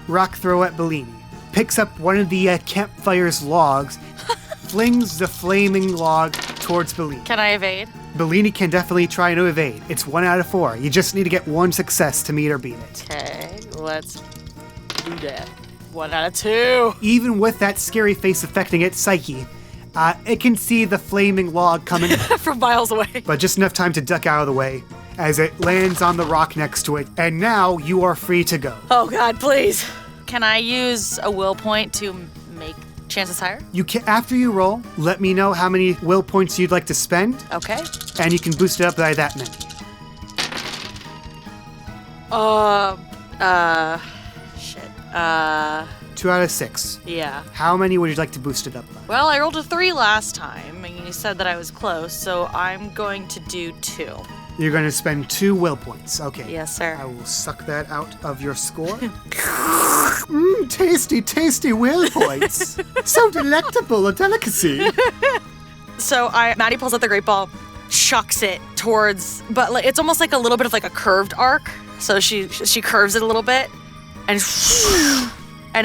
D: rock throw at Bellini. Picks up one of the campfire's logs, flings the flaming log towards Bellini.
F: Can I evade?
D: Bellini can definitely try to evade. It's 1 out of 4. You just need to get 1 success to meet or beat it.
F: Okay, let's do that. 1 out of 2.
D: Even with that scary face affecting its psyche, it can see the flaming log coming
F: From miles away.
D: but just enough time to duck out of the way as it lands on the rock next to it. And now you are free to go.
F: Oh God, please. Can I use a will point to make chances higher?
D: You can, after you roll, let me know how many will points you'd like to spend,
F: Okay.
D: and you can boost it up by that many.
F: Shit.
D: 2 out of 6.
F: Yeah.
D: How many would you like to boost it up by?
F: Well, I rolled a 3 last time, and you said that I was close, so I'm going to do 2.
D: You're going to spend 2 will points. Okay.
F: Yes, sir.
D: I will suck that out of your score. Tasty, tasty will points. So delectable a delicacy.
F: So Maddie pulls out the great ball, chucks it towards, but like, it's almost like a little bit of like a curved arc. So she curves it a little bit, and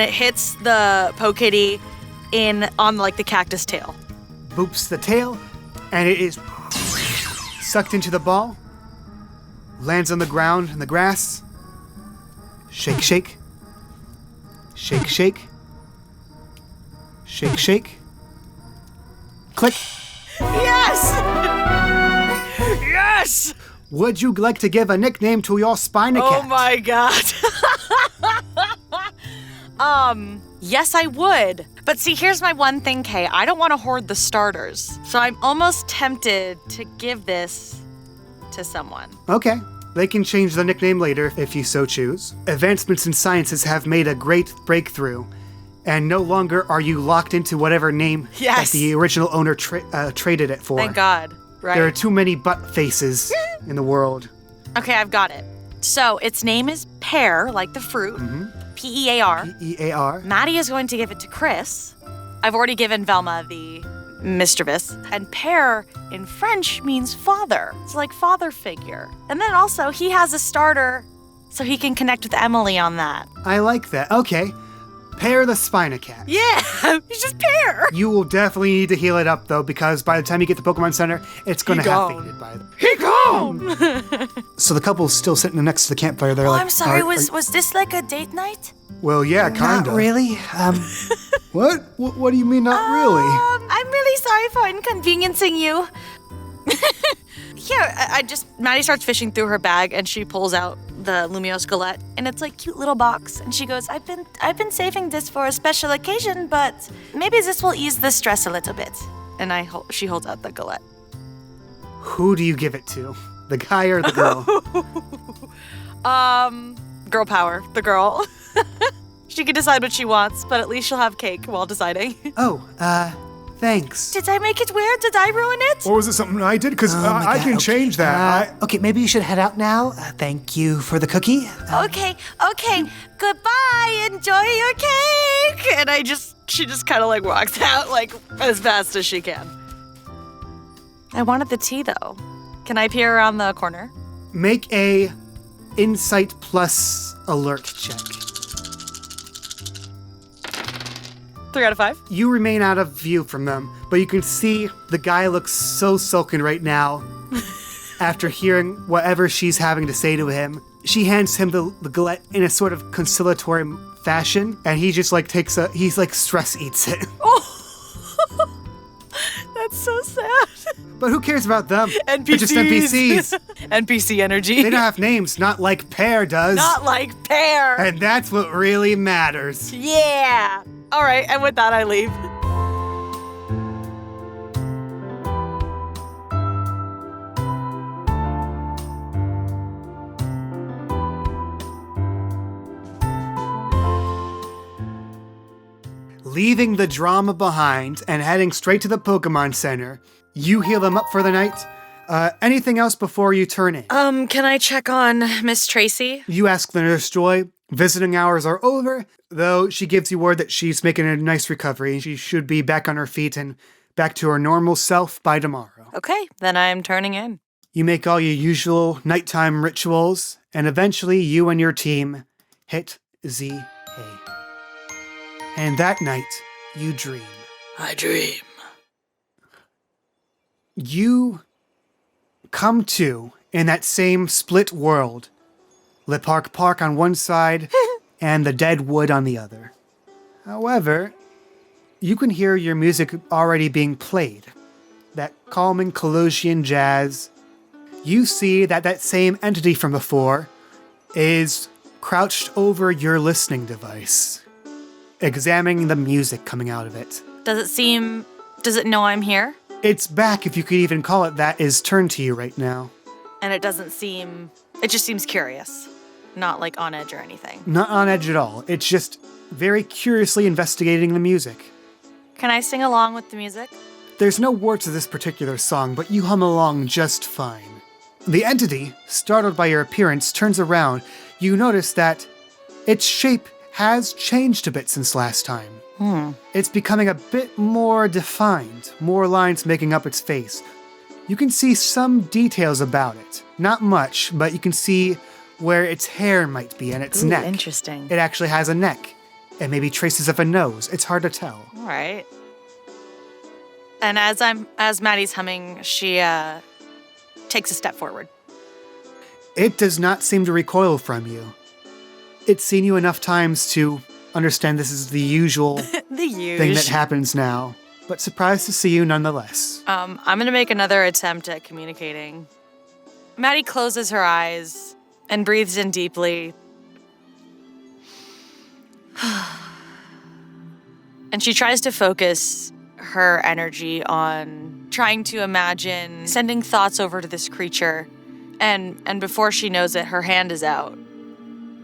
F: it hits the Pokatty on like the cactus tail.
D: Boops the tail, and it is sucked into the ball. Lands on the ground in the grass. Shake, shake. Shake, shake. Shake, shake. Click.
F: Yes! Yes!
D: Would you like to give a nickname to your Spinacat?
F: Oh my God. Yes, I would. But see, here's my one thing, Kay. I don't want to hoard the starters. So I'm almost tempted to give this to someone.
D: Okay. They can change the nickname later if you so choose. Advancements in sciences have made a great breakthrough, and no longer are you locked into whatever name that the original owner traded it for.
F: Thank God. Right.
D: There are too many butt faces in the world.
F: Okay, I've got it. So its name is Pear, like the fruit. P-E-A-R.
D: P-E-A-R.
F: Maddie is going to give it to Chris. I've already given Velma the mischievous. And Pear in French means father. It's like father figure. And then also he has a starter so he can connect with Emily on that.
D: I like that. Okay. Pear the Spinacat.
F: Yeah, he's just Pear.
D: You will definitely need to heal it up, though, because by the time you get to Pokemon Center, it's going to have faded by then.
F: He gone.
D: So the couple's still sitting next to the campfire. They're like,
F: I'm sorry, was this like a date night?
D: Well, yeah, kind of.
E: Not really.
D: What? What do you mean, not really?
F: I'm really sorry for inconveniencing you. Here, Maddie starts fishing through her bag and she pulls out the Lumiose Galette and it's like cute little box and she goes, I've been saving this for a special occasion, but maybe this will ease the stress a little bit. And she holds out the Galette.
D: Who do you give it to? The guy or the girl?
F: Girl power, the girl. She can decide what she wants, but at least she'll have cake while deciding.
D: Oh, thanks.
F: Did I make it weird? Did I ruin it?
E: Or was it something I did? Because I can change that.
D: Okay, maybe you should head out now. Thank you for the cookie.
F: Okay. Goodbye. Enjoy your cake. And she just kind of like walks out like as fast as she can. I wanted the tea though. Can I peer around the corner?
D: Make a insight plus alert check.
F: 3 out of 5.
D: You remain out of view from them, but you can see the guy looks so sullen right now after hearing whatever she's having to say to him. She hands him the galette in a sort of conciliatory fashion, and he just like he's like stress eats it.
F: Oh, that's so sad.
D: But who cares about them?
F: NPCs.
D: They're just NPCs.
F: NPC energy.
D: They don't have names, not like Pear does.
F: Not like Pear.
D: And that's what really matters.
F: Yeah. All right, and with that, I leave.
D: Leaving the drama behind and heading straight to the Pokemon Center, you heal them up for the night. Anything else before you turn in?
F: Can I check on Miss Tracy?
D: You ask the Nurse Joy. Visiting hours are over, though she gives you word that she's making a nice recovery. She should be back on her feet and back to her normal self by tomorrow.
F: Okay, then I'm turning in.
D: You make all your usual nighttime rituals, and eventually you and your team hit ZA. And that night, you dream.
F: I dream.
D: You come to in that same split world. Lipark Park on one side and the dead wood on the other. However, you can hear your music already being played. That calming Colossian jazz. You see that same entity from before is crouched over your listening device, examining the music coming out of it.
F: Does it know I'm here?
D: Its back, if you could even call it that, is turned to you right now.
F: And it just seems curious. Not like on edge or anything.
D: Not on edge at all. It's just very curiously investigating the music.
F: Can I sing along with the music?
D: There's no words to this particular song, but you hum along just fine. The entity, startled by your appearance, turns around. You notice that its shape has changed a bit since last time. It's becoming a bit more defined, more lines making up its face. You can see some details about it. Not much, but you can see where its hair might be and its neck.
F: Interesting.
D: It actually has a neck, and maybe traces of a nose. It's hard to tell.
F: All right. And as Maddie's humming, she takes a step forward.
D: It does not seem to recoil from you. It's seen you enough times to understand this is the usual thing that happens now, but surprised to see you nonetheless.
F: I'm going to make another attempt at communicating. Maddie closes her eyes and breathes in deeply. And she tries to focus her energy on trying to imagine sending thoughts over to this creature. And before she knows it, her hand is out.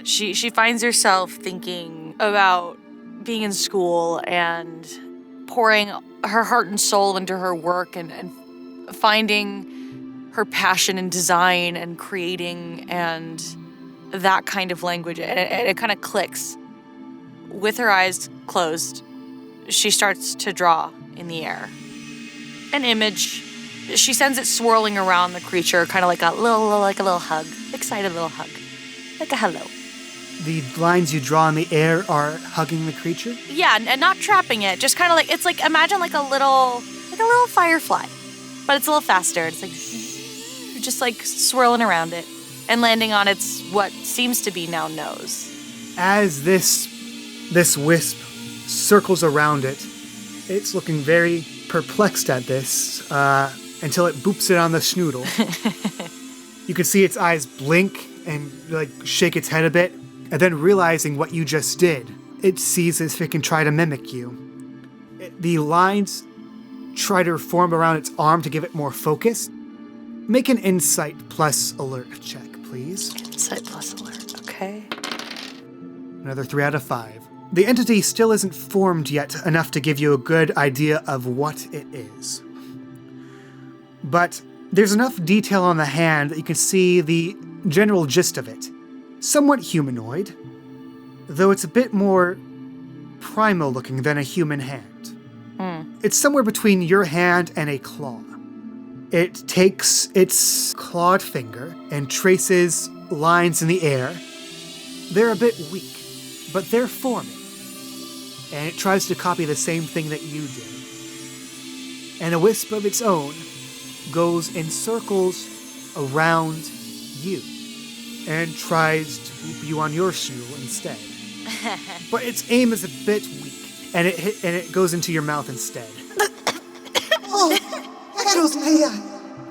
F: She finds herself thinking about being in school and pouring her heart and soul into her work and finding her passion in design and creating and that kind of language. And it kind of clicks. With her eyes closed, she starts to draw in the air an image. She sends it swirling around the creature, kind of like a little hug, excited little hug, like a hello.
D: The lines you draw in the air are hugging the creature?
F: Yeah, and not trapping it, just kind of like, it's like, imagine like a little firefly, but it's a little faster. It's like, just like swirling around it and landing on its, what seems to be now nose.
D: As this wisp circles around it, it's looking very perplexed at this, until it boops it on the snoodle. You can see its eyes blink and like shake its head a bit, and then realizing what you just did, it sees as if it can try to mimic you. The lines try to form around its arm to give it more focus. Make an insight plus alert check, please.
F: Insight plus alert, okay.
D: Another 3 out of 5. The entity still isn't formed yet enough to give you a good idea of what it is. But there's enough detail on the hand that you can see the general gist of it. Somewhat humanoid, though it's a bit more primal looking than a human hand. It's somewhere between your hand and a claw. It takes its clawed finger and traces lines in the air. They're a bit weak, but they're forming. and it tries to copy the same thing that you did. And a wisp of its own goes in circles around you and tries to whoop you on your shoe instead. But its aim is a bit weak, and it goes into your mouth instead.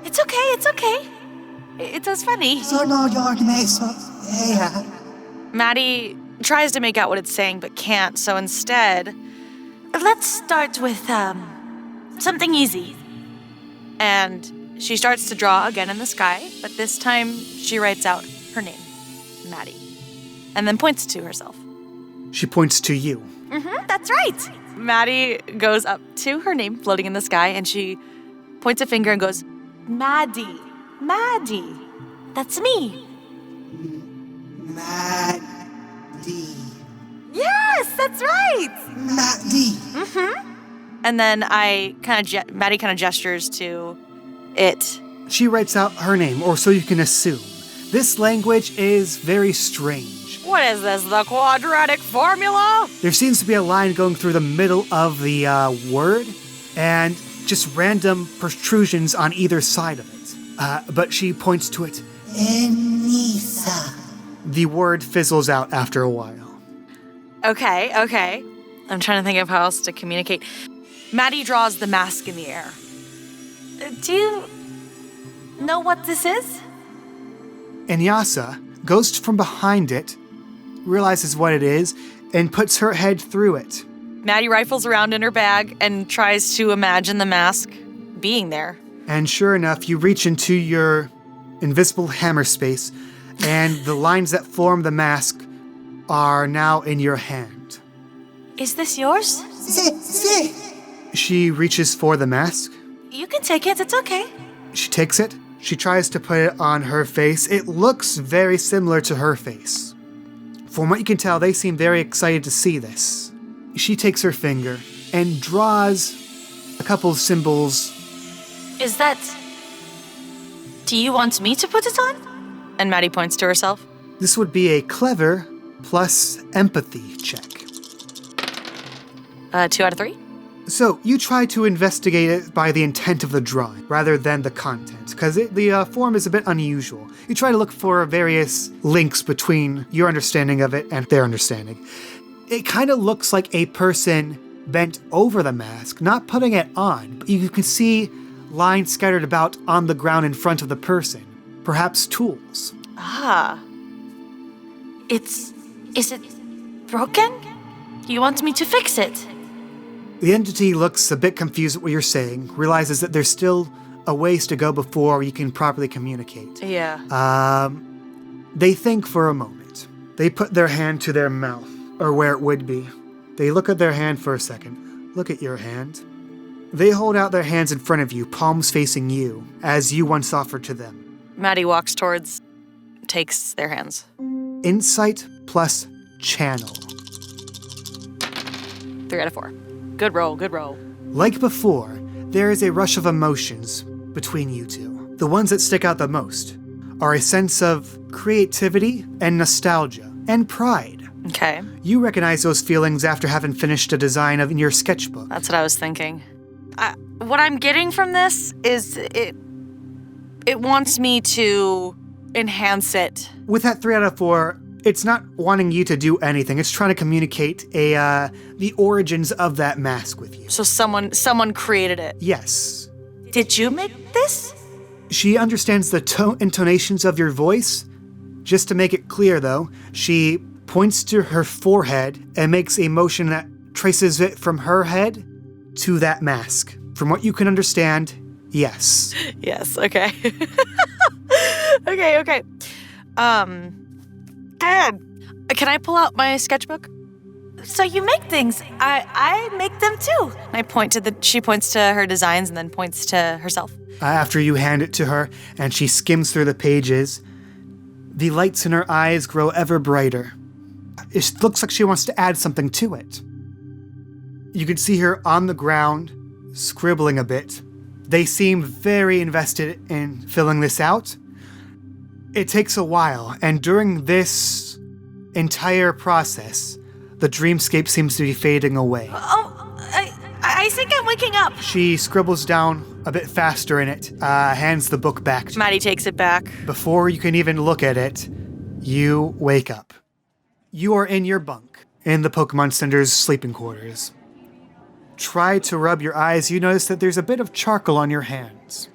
F: It's okay. It was funny. Maddie tries to make out what it's saying, but can't, so instead, let's start with, something easy. And she starts to draw again in the sky, but this time she writes out her name, Maddie, and then points to herself.
D: She points to you.
F: That's right. Maddie goes up to her name floating in the sky, and she points a finger and goes, Maddie. That's me.
B: Maddie.
F: Yes, that's right.
B: Maddie.
F: And then Maddie kind of gestures to it.
D: She writes out her name, or so you can assume. This language is very strange.
F: What is this, the quadratic formula?
D: There seems to be a line going through the middle of the word, and just random protrusions on either side of it. But she points to it.
B: Enisa.
D: The word fizzles out after a while.
F: Okay. I'm trying to think of how else to communicate. Maddie draws the mask in the air. Do you know what this is?
D: Inyasa goes from behind it, realizes what it is, and puts her head through it.
F: Maddie rifles around in her bag and tries to imagine the mask being there.
D: And sure enough, you reach into your invisible hammer space, and the lines that form the mask are now in your hand.
F: Is this yours?
D: She reaches for the mask.
F: You can take it, it's okay.
D: She takes it. She tries to put it on her face. It looks very similar to her face. From what you can tell, they seem very excited to see this. She takes her finger and draws a couple of symbols.
F: Is that... Do you want me to put it on? And Maddie points to herself.
D: This would be a clever plus empathy check.
F: 2 out of 3.
D: So, you try to investigate it by the intent of the drawing, rather than the content, because the form is a bit unusual. You try to look for various links between your understanding of it and their understanding. It kind of looks like a person bent over the mask, not putting it on, but you can see lines scattered about on the ground in front of the person. Perhaps tools.
F: Ah. Is it broken? You want me to fix it?
D: The entity looks a bit confused at what you're saying, realizes that there's still a ways to go before you can properly communicate.
F: Yeah.
D: They think for a moment. They put their hand to their mouth, or where it would be. They look at their hand for a second. Look at your hand. They hold out their hands in front of you, palms facing you, as you once offered to them.
F: Maddie walks towards, takes their hands.
D: Insight plus channel.
F: 3 out of 4. Good roll.
D: Like before, there is a rush of emotions between you two. The ones that stick out the most are a sense of creativity and nostalgia and pride.
F: Okay.
D: You recognize those feelings after having finished a design in your sketchbook.
F: That's what I was thinking. What I'm getting from this is it wants me to enhance it.
D: With that 3 out of 4, it's not wanting you to do anything. It's trying to communicate the origins of that mask with you.
F: So someone created it.
D: Yes.
F: Did you make this?
D: She understands the intonations of your voice. Just to make it clear, though, she points to her forehead and makes a motion that traces it from her head to that mask. From what you can understand, yes.
F: Yes, okay. Okay. Dad, can I pull out my sketchbook? So you make things. I make them too. She points to her designs and then points to herself.
D: After you hand it to her and she skims through the pages, the lights in her eyes grow ever brighter. It looks like she wants to add something to it. You can see her on the ground, scribbling a bit. They seem very invested in filling this out. It takes a while, and during this entire process, the dreamscape seems to be fading away.
F: I think I'm waking up.
D: She scribbles down a bit faster in it, hands the book back to you.
F: Maddie takes it back.
D: Before you can even look at it, you wake up. You are in your bunk, in the Pokemon Center's sleeping quarters. Try to rub your eyes, you notice that there's a bit of charcoal on your hands.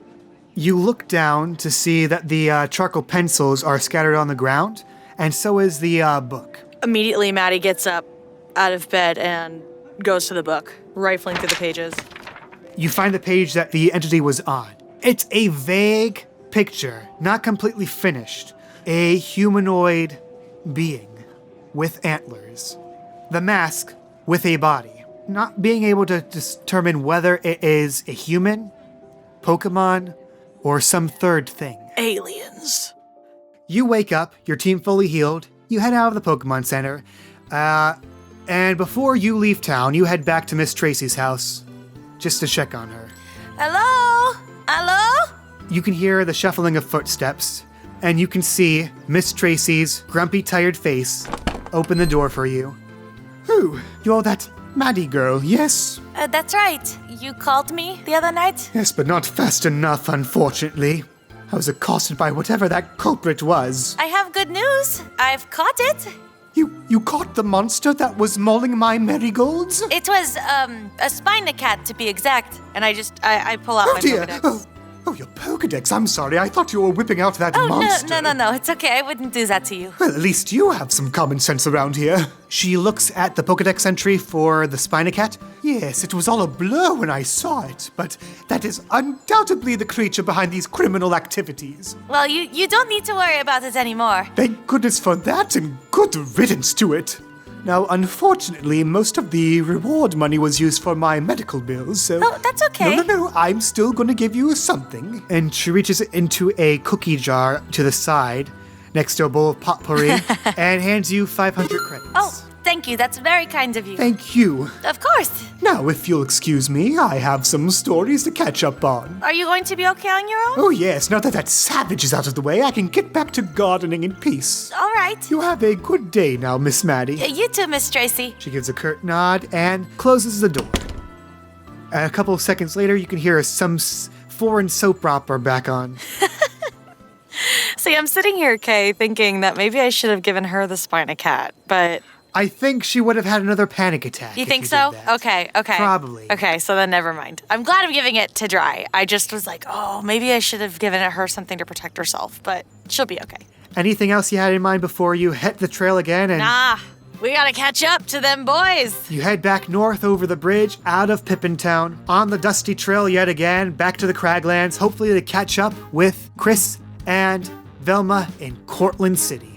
D: You look down to see that the charcoal pencils are scattered on the ground, and so is the book.
F: Immediately, Maddie gets up out of bed and goes to the book, rifling through the pages.
D: You find the page that the entity was on. It's a vague picture, not completely finished. A humanoid being with antlers. The mask with a body. Not being able to determine whether it is a human, Pokemon, or some third thing.
F: Aliens.
D: You wake up, your team fully healed, you head out of the Pokemon Center, and before you leave town, you head back to Miss Tracy's house, just to check on her.
F: Hello? Hello?
D: You can hear the shuffling of footsteps, and you can see Miss Tracy's grumpy, tired face open the door for you. Who? You're that Madi girl, yes?
F: That's right. You called me the other night?
D: Yes, but not fast enough, unfortunately. I was accosted by whatever that culprit was.
F: I have good news. I've caught it.
D: You caught the monster that was mauling my marigolds?
F: It was, a Spinacat to be exact. And I pull out
D: Oh
F: my
D: dear!
F: Pokedex.
D: Oh, your Pokedex. I'm sorry. I thought you were whipping out that monster.
F: No. It's okay. I wouldn't do that to you.
D: Well, at least you have some common sense around here. She looks at the Pokedex entry for the Spinacat. Yes, it was all a blur when I saw it, but that is undoubtedly the creature behind these criminal activities.
F: Well, you don't need to worry about it anymore.
D: Thank goodness for that, and good riddance to it. Now, unfortunately, most of the reward money was used for my medical bills, so...
F: Oh, that's okay.
D: No, I'm still gonna give you something. And she reaches into a cookie jar to the side, next to a bowl of potpourri, and hands you 500 credits.
F: Oh, thank you. That's very kind of you.
D: Thank you.
F: Of course.
D: Now, if you'll excuse me, I have some stories to catch up on.
F: Are you going to be okay on your own?
D: Oh yes, now that savage is out of the way, I can get back to gardening in peace.
F: All right.
D: You have a good day now, Miss Maddie.
F: You too, Miss Tracy.
D: She gives a curt nod and closes the door. A couple of seconds later, you can hear some foreign soap opera back on.
F: See, I'm sitting here, Kay, thinking that maybe I should have given her the Spinacat, but...
D: I think she would have had another panic attack.
F: You
D: if
F: think
D: you
F: so?
D: did that.
F: Okay.
D: Probably.
F: Okay, so then never mind. I'm glad I'm giving it to Dry. I just was like, oh, maybe I should have given her something to protect herself, but she'll be okay.
D: Anything else you had in mind before you hit the trail again? And
F: Nah, we gotta catch up to them boys.
D: you head back north over the bridge, out of Pippin Town, on the dusty trail yet again, back to the Craglands, hopefully to catch up with Chris and Velma in Cortland City.